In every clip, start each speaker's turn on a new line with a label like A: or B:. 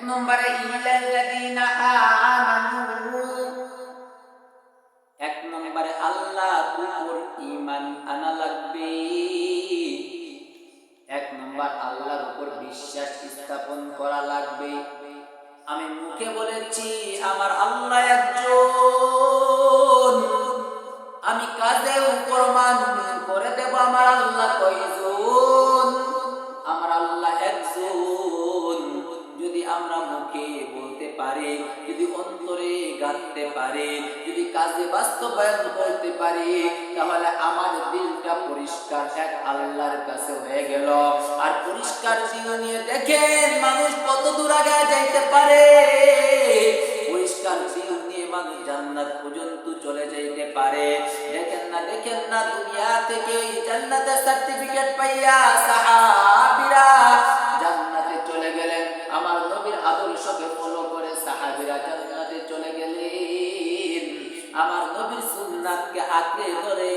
A: নম্বরে ইল্লাল্লাযীনা আমানু, এক নম্বরে আল্লাহর উপর ঈমান আনা লাগবে। এক নম্বর আল্লাহর উপর বিশ্বাস স্থাপন করা লাগবে। আমি মুখে বলেছি আমার আল্লাহ একজন, আমি কাজেও প্রমাণ করে দেব আমার আল্লাহ কয়জন। আমার আল্লাহ একজন। যদি আমরা মুখে বলতে পারি, যদি অন্তরে গাঁথতে পারি, যদি কাজে বাস্তবায়ন করতে পারি, তাহলে আমার দিলটা পরিষ্কার এক আল্লাহর কাছে হয়ে গেল। আর পরিষ্কার দিল নিয়ে দেখেন মানুষ কত দূর আগে যাইতে পারে। পরিষ্কার দিল নিয়ে মানুষ জান্নাত পর্যন্ত চলে যাইতে পারে। দেখেন না দুনিয়া থেকে জান্নাতের সার্টিফিকেট পাইয়া সাহাবীরা জান্নাতে চলে গেলেন। আমার নবীর আদর্শকে ফলো করে সাহাবীরা জান্নাতে চলে গেলেন। আমার নবীর সুন্নাতকে আঁকড়ে ধরে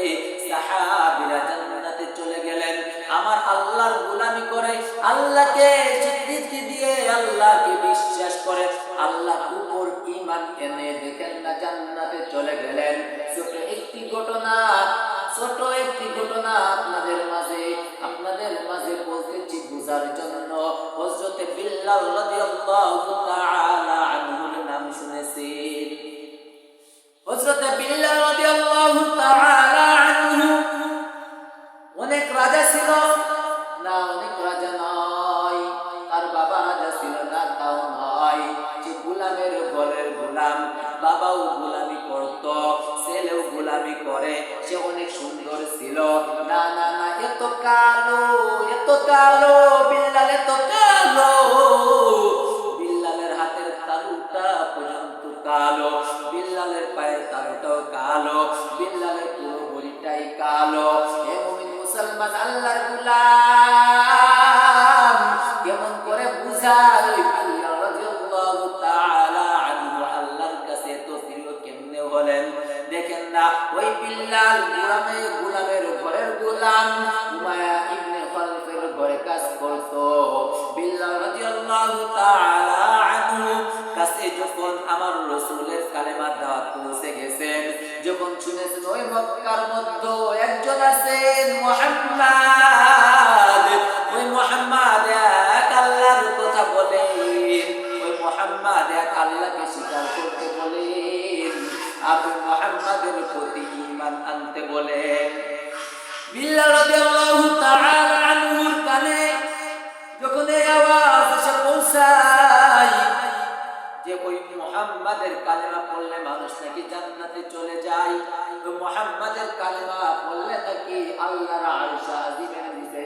A: সাহাবীরা জান্নাতে চলে গেলেন। আমার আল্লাহর গোলামি করে, আল্লাহকে স্বীকৃতি দিয়ে, আল্লাহকে বিশ্বাস করে, আল্লাহর উপর ঈমান এনে দেখেন না জান্নাতে চলে গেলেন। ছোট একটি ঘটনা আপনাদের মাঝে বলতেছি বুঝার জন্য। হযরত বিল্লাল রাদিয়াল্লাহু তাআলা আনহুর নাম শুনেছেন? হযরত বিল্লাল রাদিয়াল্লাহু তাআলা আনহু অনেক রাজা ছিল না? অনেক রাজা নয়। তার বাবা রাজা ছিল না, তাও নয়। যে গোলামের ঘরের গোলাম, বাবাও গোলামি করত, ছেলেও গোলামি করে। সে অনেক সুন্দর ছিল না, এত কালো বিল্লাল, এত কালো। বিল্লালের হাতের তালুটা পর্যন্ত কালো, বিল্লালের পায়ের তালুটাও কালো, বিল্লালের পুরো বডিটাই কালো। হে মুমিন মুসলমান, আল্লাহর গোলাম কেমন করে বুঝায় বিল্লাল রাদিয়াল্লাহু তাআলা আনহু আল্লাহর কাছে এত প্রিয় কেমনে হলেন? দেখেন না, ওই বিল্লাল গোলামের ঘরের গোলাম উমাইয়া ইবনে খালফের ঘরে কাজ করত। বিল্লাল রাদিয়াল্লাহু তাআলা আনহু কাছে যখন আমার রাসূলের কালেমার দাওয়াত পৌঁছে গেছে, যখন শুনেছেন ওই মক্কার মধ্যে একজন আছেন মুহাম্মদ, ওই মুহাম্মদ এক আল্লাহর কথা বলেন, ওই মুহাম্মদ এক আল্লাহকে স্বীকার করতে বলেন, আপনি মুহাম্মাদের প্রতি ঈমান আনতে বলেন। বিল্লাল রাদিয়াল্লাহু তাআলা আনহুর কানে যখন এই আওয়াজ এসে পৌঁছায় যে ওই মুহাম্মাদের কালেমা পড়লে মানুষ নাকি জান্নাতে চলে যায়, ওই মুহাম্মাদের কালেমা পড়লে নাকি আল্লাহর আরশ আজিমের নিচে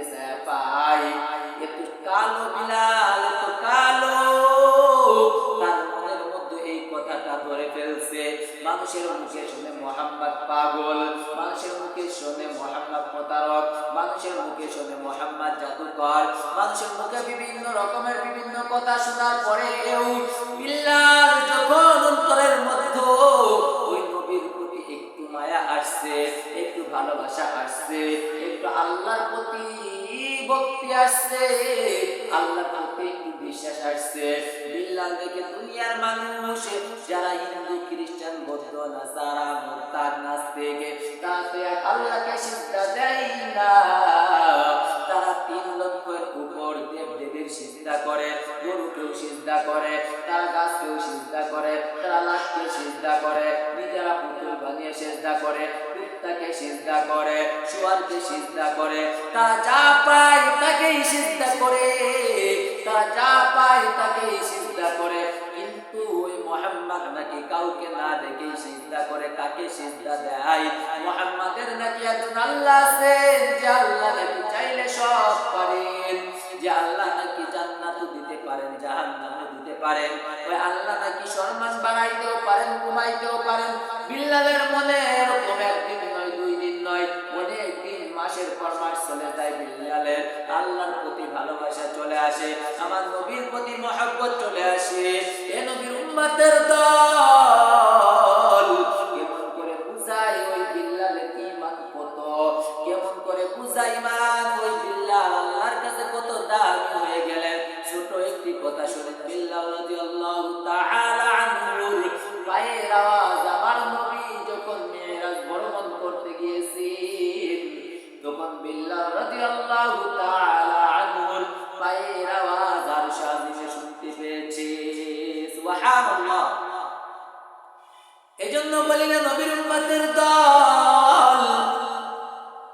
A: পায়। একটু কালো বিল্লাল, এত কালো, তার মনের মধ্যে এই কথাটা ধরে ফেলছে। মানুষের মুখে শুনে মুহাম্মদ পাগল, মানুষের মুখে শুনে মুহাম্মদ প্রতারক, মানুষের মুখে শুনে মুহাম্মদ জাদুকর, মানুষের মুখে বিভিন্ন রকমের বিভিন্ন কথা শোনার পরেও বিল্লাল যখন অন্তরের মধ্যে ওই নবীর প্রতি একটু মায়া আসছে, একটু ভালোবাসা আসছে, একটু আল্লাহর প্রতি ভক্তি আসছে, আল্লাহর প্রতি একটু বিশ্বাস আসছে, বিল্লাল দেখে দুনিয়ার মানুষ যারা হিন্দু, খ্রিস্টান, বৌদ্ধ, নাসারা, মুরতাদ, নাস্তিক, তারা আল্লাহকে সিজদা দেয় না। তারা 3 লক্ষের উপর দেবদেবীর সিজদা করে, গরুকেও সিজদা করে, তারা গাছকেও সিজদা করে, তারা লাশকে সিজদা করে, নিজেরা পুতুল বানিয়ে সিজদা করে, কুত্তাকে সিজদা করে, শুয়োরকে সিজদা করে, তারা যা পায় তাকেই সিজদা করে, তারা যা পায় তাকেই সিজদা করে। কিন্তু ওই মুহাম্মদ নাকি কাউকে না দেখে সিজদা করে। কাকে সিজদা দেয়? মুহাম্মাদের নাকি একজন আল্লাহ আছেন, যে আল্লাহ নাকি চাইলে সব পারেন, যে আল্লাহ নাকি জান্নাতও দিতে পারেন, জাহান্নামও দিতে পারেন, ওই আল্লাহ নাকি সম্মান বাড়াইতেও পারেন, কমাইতেও পারেন। বিল্লালের মনে এরকম একদিন নয়, 2 দিন নয়, অনেক দিন, মাসের পর মাস চলে যায়। বিল্লালের আল্লাহর প্রতি ভালোবাসা চলে আসে, আমার নবীর প্রতি মহব্বত চলে আসে। এ নবীর উম্মতের দল কেমন করে বুঝায় ওই বিল্লালের ঈমান কত, কেমন করে বুঝাই মান ওই বিল্লাল আল্লাহর কাছে কত দামি হয়ে গেলেন। ছোট একটি কথা কথা শুনেন, বিল্লাল রাদিয়াল্লাহু তাআলা আনহুর পায়ের আওয়াজ আমার নবী যখন মিরাজ ভ্রমণ করতে গিয়েছেন, তখন বিল্লাল রাদিয়াল্লাহু তাআলা আনহুর পায়ের আওয়াজ আরশ আজিমে শুনতে পেয়েছে। সুবহানাল্লাহ। এজন্য বলি না, নবীর উম্মতের দল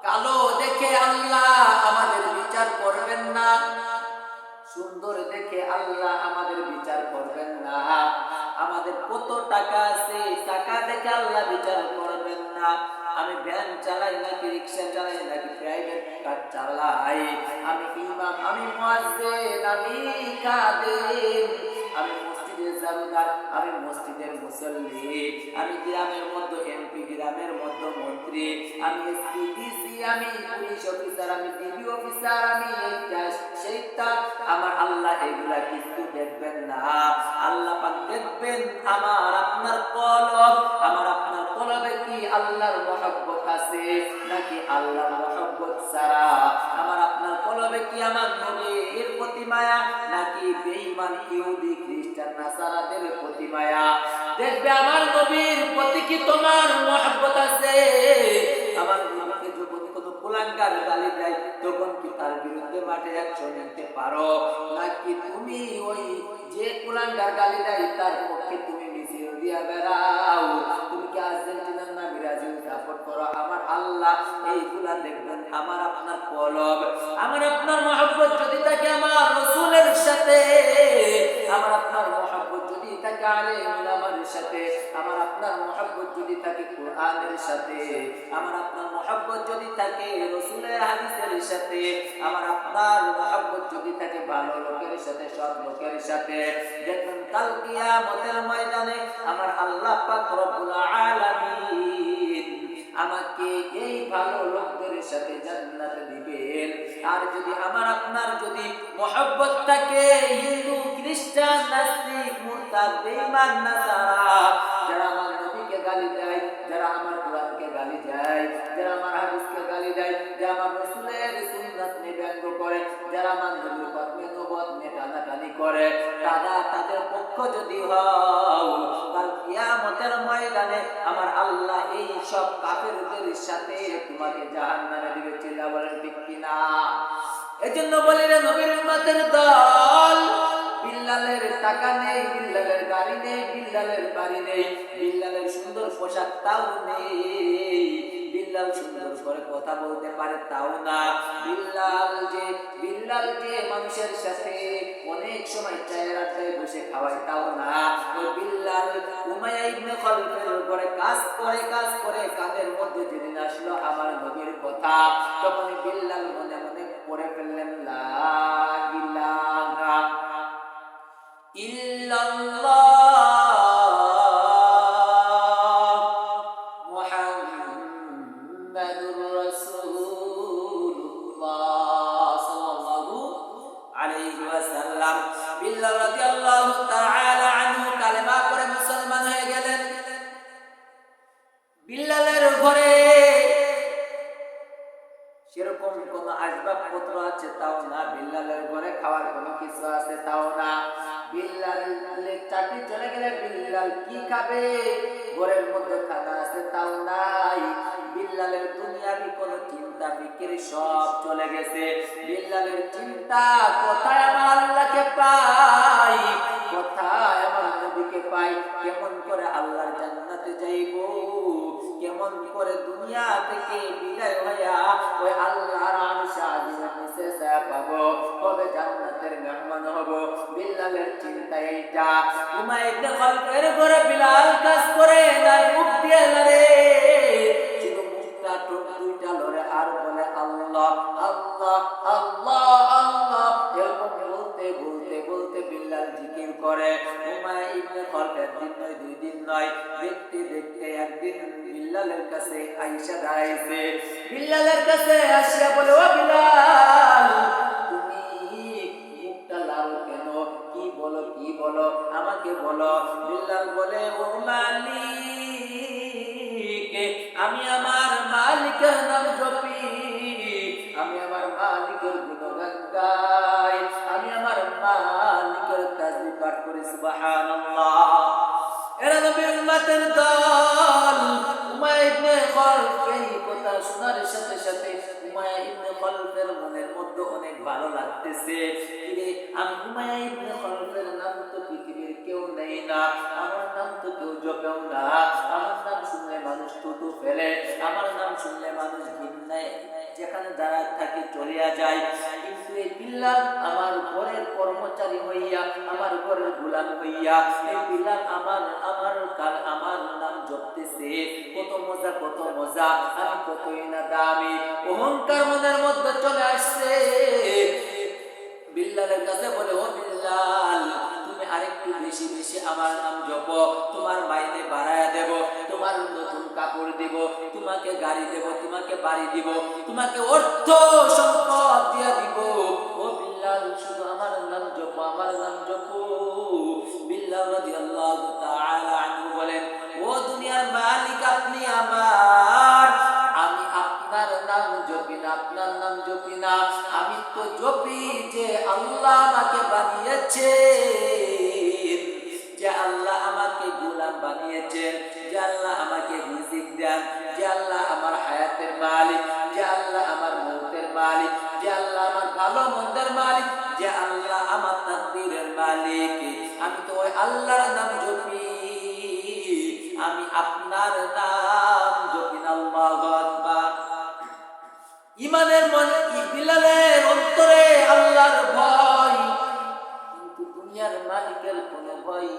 A: কালো দেখে আল্লাহ আমাদের বিচার করবেন না, সুন্দর দেখে আল্লাহ আমাদের বিচার করবেন না, আমাদের কত টাকা আছে টাকা দেখে আল্লাহ বিচার করবেন না, আমি ভ্যান চালাই নাকি রিক্সা চালাই নাকি প্রাইভেট কার চালাই, আমি ইমাম, আমি মুয়াজ্জিন, আমি খাদেম, আমি মসজিদের জারুদার, আমি মসজিদের মুসল্লি, আমি গ্রামের মধ্যে এমপি, গ্রামের মধ্যে মন্ত্রী, আমি এসপি, ডিসি, আমি পুলিশ অফিসার, আমি ডিবি অফিসার, আমি এইটা সেইটা, আমার আল্লাহ এগুলা কিছু দেখবেন না। আল্লাহ পাক দেখবেন আমার আপনার কলব, আমার আপনার কলবে কি আল্লাহর মহব্বত আছে নাকি আল্লাহর মহব্বত ছাড়া, আমার আপনার কলবে কি আমার নবীর প্রতি মায়া নাকি বেঈমান ইহুদি খ্রিস্টান নাসারাদের প্রতি মায়া। দেখবে আমার নবীর প্রতি কি তোমার মহব্বত আছে, আমার নবীকে যখন কোনো কুলাঙ্গার গালি দেয় তখন কি তার বিরুদ্ধে মাঠে অ্যাকশন নিতে পারো, নাকি তুমি ওই যে কুলাঙ্গার গালি দেয় তার পক্ষে তুমি মিছিল দিয়া বেড়াও, তুমি কি আর্জেন্টিনার না ব্রাজিল সাপোর্ট করো। আমার আল্লাহ এইগুলা দেখবেন আমার আপনার কলব, আমার আপনার মহব্বত যদি থাকে আমার রাসূলের সাথে, আমার আপনার মহব্বত যদি থাকে আলেম উলামার সাথে, আমার আপনার মহব্বত যদি থাকে কোরআনের সাথে, আমার আপনার মহব্বত যদি থাকে রাসূলের হাদিসের সাথে, আমার আপনার মহব্বত যদি থাকে ভালো লোকের সাথে, সৎ লোকের সাথে, দেখবেন কাল কিয়ামতের ময়দানে আমার আল্লাহ পাক রব্বুল আলামিন আমাকে এই ভালো লোকদের সাথে জান্নাতে দিবেন। আর যদি আমার আপনার যদি মহব্বত থাকে হিন্দু, খ্রিস্টান, নাস্তিক, মুরতাদ, বেঈমান, নাসারা, যারা আমার নবীকে গালি দেয়, যারা আমার কোরআনকে গালি দেয়, যারা আমার হাদিসকে গালি দেয়, যারা আমার রাসূলের সুন্নাত নিয়ে ব্যঙ্গ করে, যারা আমার নবীর কর্মে নবুয়ত নিয়ে টানাটানি করে, তারা তাদের পক্ষ যদি হও কাল কিয়ামতের ময়দানে আমার আল্লাহ এই সব কাফেরদের সাথে তোমাকে জাহান্নামে দিবে। চিল্লা বলেন ঠিক কিনা? এজন্য বলি রে নবীর উম্মতের দল, বিল্লালের টাকা নেই, বিল্লালের গাড়ি নেই, বিল্লালের বাড়ি নেই, বিল্লালের সুন্দর পোশাক তাও নেই, বিল্লাল সুন্দর করে কথা বলতে পারে তাও না, বিল্লাল যে মানুষের সাথে অনেক সময় চায়ের আড্ডায় বসে খাওয়ায় তাও না, ওই বিল্লাল উমাইয়া ইবনে খালফের উপরে কাজ করে কানের মধ্যে যেদিন আসলো আমার নবীর কথা, তখন বিল্লাল মনে মনে পড়ে ফেললেন লা ইলাহা ইল্লাল্লাহ মুহাম্মাদুর রাসূলুল্লাহ সাল্লাল্লাহু আলাইহি ওয়াসাল্লাম। বিল্লাল রাদিয়াল্লাহু তাআলা আনহু কালেমা পড়ে মুসলমান হয়ে গেলেন। বিল্লালের ঘরে সেরকম কোন আসবাবপত্র আছে তাও না, বিল্লালের ঘরে খাওয়ার কোনো কিছু আছে তাও না, বিল্লালের চাকরি চলে গেলে বিল্লাল কি খাবে, ঘরের মধ্যে খানা আছে তাও নাই, বিল্লালের দুনিয়াবি কোন চিন্তা ফিকির সব চলে গেছে। বিল্লালের চিন্তা কোথায় আমার আল্লাহকে পাই, কোথায় আমার নবীকে পাই, কেমন করে আল্লাহর জান্নাতে যাইব, কেমন করে দুনিয়া থেকে বিদায় হইয়া ওই আল্লাহর আরশে আজিমের নিচে পাবো, কবে জান্নাতের মেহমান হব। বিল্লালের চিন্তা এইটা। উমাইয়া ইবনে খালফের ঘরে বিলাল কাজ করে না, মুখ দিয়ে লড়ে, শুধু মুখটা ঠোঁট দুইটা লড়ে আর বলে আল্লাহ আল্লাহ আল্লাহ আল্লাহ, এরকম বলতে বলতে বলতে বিল্লাল জিকির করে। উমাইয়া ইবনে খালফ একদিন নয়, দুই দিন নয়, দেখতে দেখতে একদিন বিল্লালের কাছে আয়েশা দাঁড়াইছে। বিল্লালের কাছে আসিয়া বলে, ও বিলাল, তুমি মুখটা লাল কেন, কি বলো কি বলো, আমাকে বলো। বিল্লাল বলে, ও মালিক, আমি আমার মালিকের নাম জপি, আমি আমার মালিকের গুণগান গাই, আমি আমার মালিকের পাঠ করি সুবহানাল্লাহ। এরা নবীর উম্মতের দল। উমাইয়া ইবনে খালফ এই কথা শোনার সাথে সাথে উমাইয়া ইবনে খালফের মনের মধ্যে অনেক ভালো লাগতেছে। কিরে, আমি উমাইয়া ইবনে খালফের নাম তো পৃথিবীর কেউ নেই না, আমার নাম তো কেউ জপেও না, আমার নাম শুনলে মানুষ থুতু ফেলে, আমার নাম শুনলে মানুষ ঘৃণায় যেখানে দাঁড়ায় থাকি চলিয়া যায়। কিন্তু এই বিল্লাল আমার ঘরের কর্মচারী হইয়া, আমার ঘরের গোলাম হইয়া, এই বিল্লাল আমার নাম জপতেছে। কত মজা, কত মজা, আমি কতই না দামি। অহংকার মনের মধ্যে চলে আসছে। বিল্লালের কাছে বলে, ও বিল্লাল, তুমি আরেকটু বেশি বেশি আমার নাম জপ, তোমার মাইনে বাড়ায়া দেব, তোমার নতুন কাপড় দিব, তোমাকে গাড়ি দেব, তোমাকে বাড়ি দিব, তোমাকে অর্থ সম্পদ দিয়া দিব। ও বিল্লাল, শুধু আমার নাম জপ, আমার নাম জপ। বিল্লাল রাদিয়াল্লাহু তাআলা আনহু বলেন, ও দুনিয়ার মালিক, আপনি আমার, আমি আপনার নাম জপি না, আপনার নাম জপি না, আমি তো জপি যে আল্লাহ আমাকে বানিয়েছে, যে আল্লাহ আমাকে গোলাম বানিয়েছেন, যে আল্লাহ আমাকে রিজিক দেন, যে আল্লাহ আমার হায়াতের মালিক, যে আল্লাহ আমার মৌতের মালিক, যে আল্লাহ আমার ভালো মন্দের মালিক, যে আল্লাহ আমার তাকদীরের মালিক। আমি তো ওই আল্লাহর নাম জপি, আমি আপনার নাম জপি না। আল্লাহু আকবার। ইমানের মনে বিল্লালের অন্তরে আল্লাহর ভয়, কিন্তু দুনিয়ার মালিকের কোনো ভয়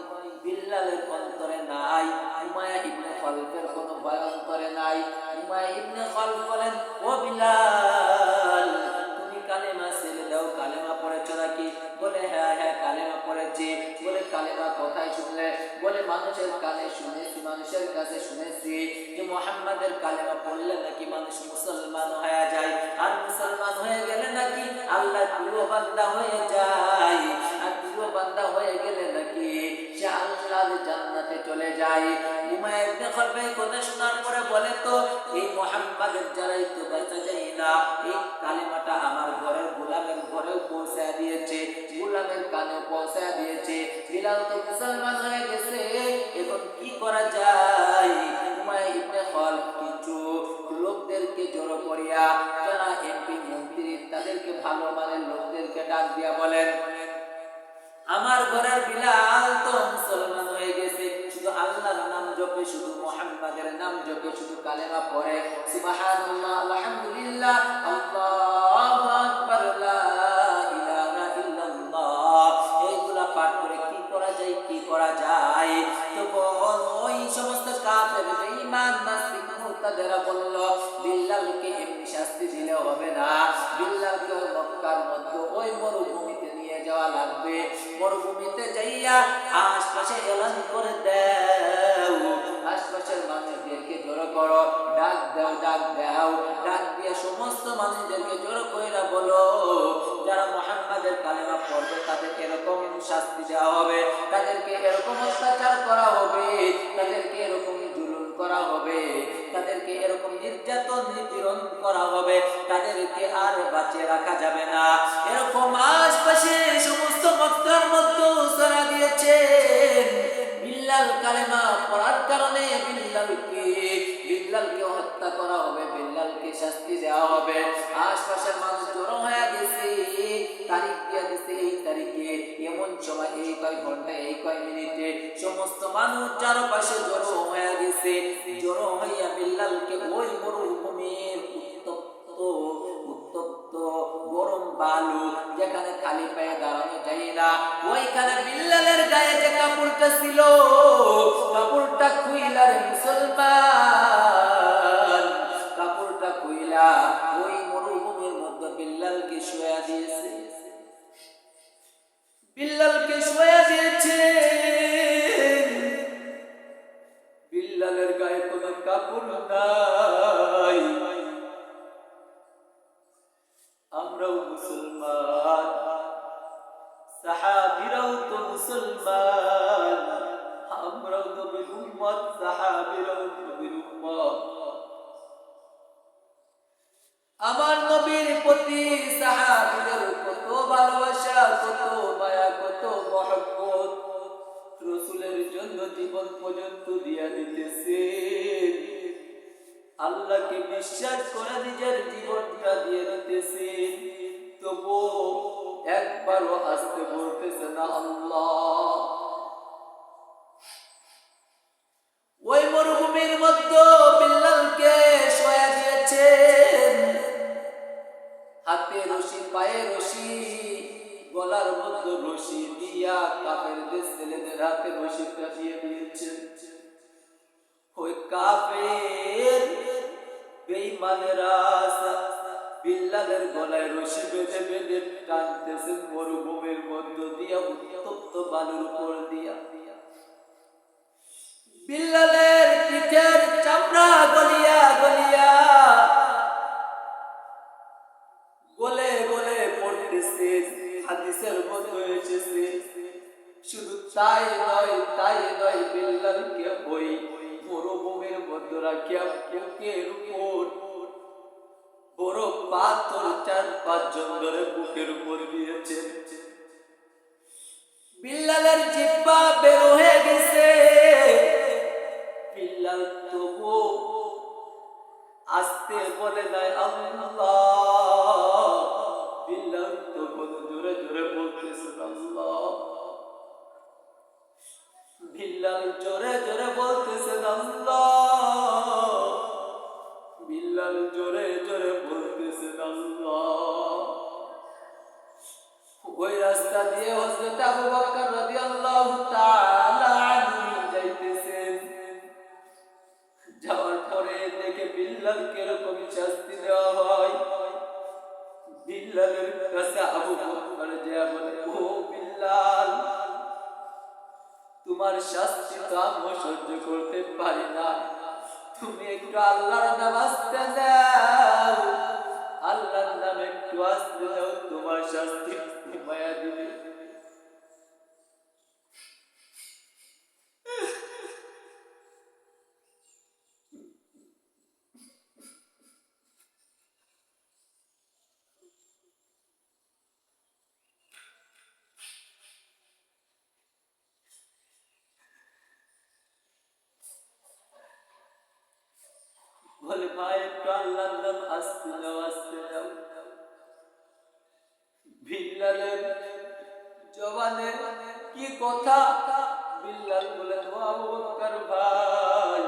A: বিল্লালের অন্তরে নাই। উমাইয়া ইবনে খালফের কোনো ভয় অন্তরে নাই। উমাইয়া ইবনে খালফ বলেন, ও বিল্লাল, তুমি কালেমা ছেড়ে দাও, কালেমা পড়েছো নাকি? বলে, হ্যাঁ হ্যাঁ কালেমা পড়েছি। বলে, কালেমা কোথায় শুনলে? বলে, মানুষের কানে শুনেছি, মানুষের কাছে শুনেছি যে মুহাম্মাদের কালেমা পড়লে নাকি মানুষ মুসলমান হয়ে যায়, আর মুসলমান হয়ে গেলে নাকি আল্লাহ প্রিয় বান্দা হয়ে যায়, আর প্রিয় বান্দা হয়ে গেলে নাকি সে আল্লাহর জান্নাতে চলে যায়। উমাইয়া ইবনে খালফ এই কথা শোনার পরে বলে, তো এই মুহাম্মাদের যারাই তো বাঁচা যায় না, এই কালেমাটা আমার ঘরের গোলামের ঘরেও পৌঁছায় দিয়েছে, গোলামের কানেও পৌঁছায় দিয়েছে, বিলাল তো মুসলমান হয়ে গেছে, এখন কি করা যায়? উমাইয়া ইবনে খালফ কিছু লোকদেরকে জড়ো করিয়া, যারা এমপি মন্ত্রী, তাদেরকে ভালো মানের লোকদেরকে ডাক দিয়া বলেন, আমার ঘরের বিলাল তো মুসলমান হয়ে গেছে, শুধু আল্লাহর নাম জপে, শুধু মুহাম্মাদের নাম জপে, শুধু কালেমা পড়ে, সুবহানাল্লাহ, আলহামদুলিল্লাহ, আল্লাহু আকবার, লা ইলাহা ইল্লাল্লাহ, এইগুলা পাঠ করে কি করা যায়, কি করা যায়? তখন ওই সমস্ত কাফের, বেঈমান, নাস্তিক, মুরতাদেরা বলল, বিল্লালকে এমনি শাস্তি দিলে হবে না, বিল্লালকে মক্কার মধ্যে ওই মরুভূমিতে নিয়ে যাওয়া লাগবে, মরুভূমিতে যাইয়া আশপাশে এলান করে দাও, আশপাশের মানুষদেরকে জড়ো করো, ডাক দাও, ডাক দাও, ডাক দিয়ে সমস্ত মানুষদেরকে জড়ো কইরা বলো, যারা মুহাম্মাদের কালেমা পড়বে তাদেরকে এরকম শাস্তি দেওয়া হবে, তাদেরকে এরকম অত্যাচার করা হবে, তাদেরকে এরকম জুলুম করা হবে, তাদেরকে এরকম নির্যাতন নিপীড়ন করা হবে, তাদেরকে আর বাঁচিয়ে রাখা যাবে না। এরকম আশপাশে সমস্ত মক্কার মধ্যে সারা দিয়েছেন। বিল্লাল কালেমা পড়ার কারণে বিল্লালকে হত্যা করা হবে, বিল্লালকে শাস্তি দেওয়া হবে। আশপাশের মানুষ জড়ো হয়ে গেছে, তারিখ দিয়ে দিছে, এই তারিখে এমন সময়, এই কয় ঘন্টায়, এই কয় মিনিটে সমস্ত মানুষ চারপাশে জড়ো হয়ে গেছে। জড়ো হইয়া বিল্লালকে ওই মরুভূমির উত্তপ্ত গরম বালু, যেখানে খালি পায়ে দাঁড়ানো যায় না, ওইখানে বিল্লালের গায়ে যে কাপড়টা ছিল, কাপড়টা খুইলা রে মুসলমান, কাপড়টা খুইলা ওই মরুভূমির মধ্যে বিল্লালকে শুয়া দিয়েছে, বিল্লালকে শুয়া দিয়েছে। বিল্লালের গায়ে কোনো কাপড় নাই। আমরাও মুসলমান, সাহাবীরাও তো মুসলমান, আমরাও নবীর উম্মত, সাহাবীরাও নবীর উম্মত। আমার নবীর প্রতি সাহাবীদের কত ভালোবাসা, কত মায়া, কত মহব্বত। জীবন পর্যন্ত দিয়া দিতেছেন, আল্লাহকে বিশ্বাস করে নিজের জীবনটা দিয়ে দিতেছেন, তবু একবারও আসতে বলতেছে না আল্লাহ। ওই মরুভূমির মধ্যে বিল্লালকে শোয়া দিয়েছেন, হাতে রশি, পায়ে রশি, গলার মধ্যে রশি দিয়া কাফেরদের ছেলেদের হাতে রশিটা দিয়ে দিয়েছেন। ওই কাফের বেঈমানেরা বিল্লালের গলায় রশি বেঁধে বেঁধে টানতেছেন মরুভূমির মধ্য দিয়া, উত্তপ্ত বালুর উপর দিয়া। বিল্লালের পিঠের চামড়া গলিয়া গলিয়া গলে গলে পড়তেছে, হাদিসের মধ্যে এসেছে। শুধু তাই নয়, বিল্লালকে ওই মরুভূমির মধ্যে রাখিয়া বুকের উপর বড় পাথর 4-5 জন ধরে বুকের উপর দিয়েছে। বিল্লালের জিহ্বা বের হয়ে গেছে, বিল্লাল তবু আস্তে বলে নাই আল্লাহ। বিল্লাল তখন জোরে জোরে বলতেছে আল্লাহ। বিল্লাল জোরে জোরে বলতেছে আল্লাহ। বিল্লাল জোরে জোরে বলতেছে আল্লাহ। ওই রাস্তা দিয়ে হযরত আবু বকর রাদিয়াল্লাহু তাআলা আনহু যাইতেছেন। যাওয়ার পরে দেখে বিল্লালকে এরকম শাস্তি দেওয়া হয়। বিল্লালের কাছে আবু বকর যা বলে, ও বিল্লাল, তোমার শাস্তি তো আমি সহ্য করতে পারি না, তুমি একটু আল্লাহর নাম আসতে দাও, আল্লাহর নামে একটু আসতে দাও, তোমার শাস্তি মায়া দিবে। বলে ভাই একটু আল্লাহর নাম আসতে দাও, আসতে দাও। বিল্লালের জবানে কি কথা! বিল্লাল বলে, ও আবু বকর ভাই,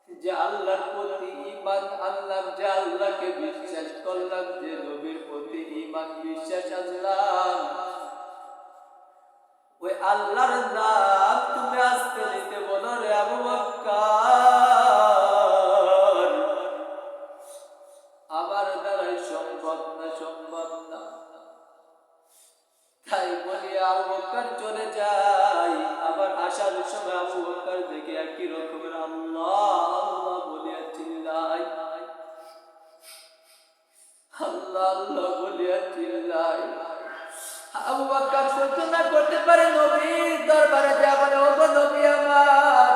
A: যে আল্লাহর প্রতি ঈমান আনলাম, যে আল্লাহকে বিশ্বাস করলাম, যে নবীর প্রতি ঈমান বিশ্বাস আনলাম, ওই আল্লাহর নাম তুমি আসতে দিতে বলো রে আবু বকর। আমার দ্বারাই সম্ভব না, সম্ভব না। তাই বলি আবু বকর চলে যাই। আবার আসার সময় আবু বকর দেখে একই রকমের আল্লাহ আল্লাহ বলিয়া চিল্লাই, আল্লাহ আল্লাহ বলিয়া চিল্লাই। আবু বকর সহ্য না করতে পারে, নবীর দরবারে যা বলে, ওগো নবী আমার,